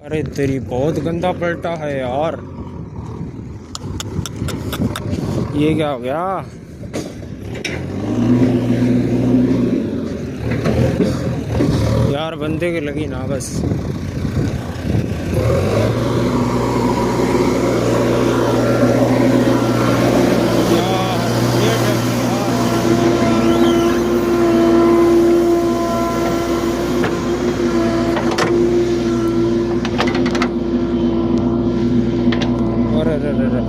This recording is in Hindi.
अरे तेरी बहुत गंदा पलटा है यार। ये क्या हो गया? यार बंदे के लगी ना बस। यार ये अरे अरे अरे अरे।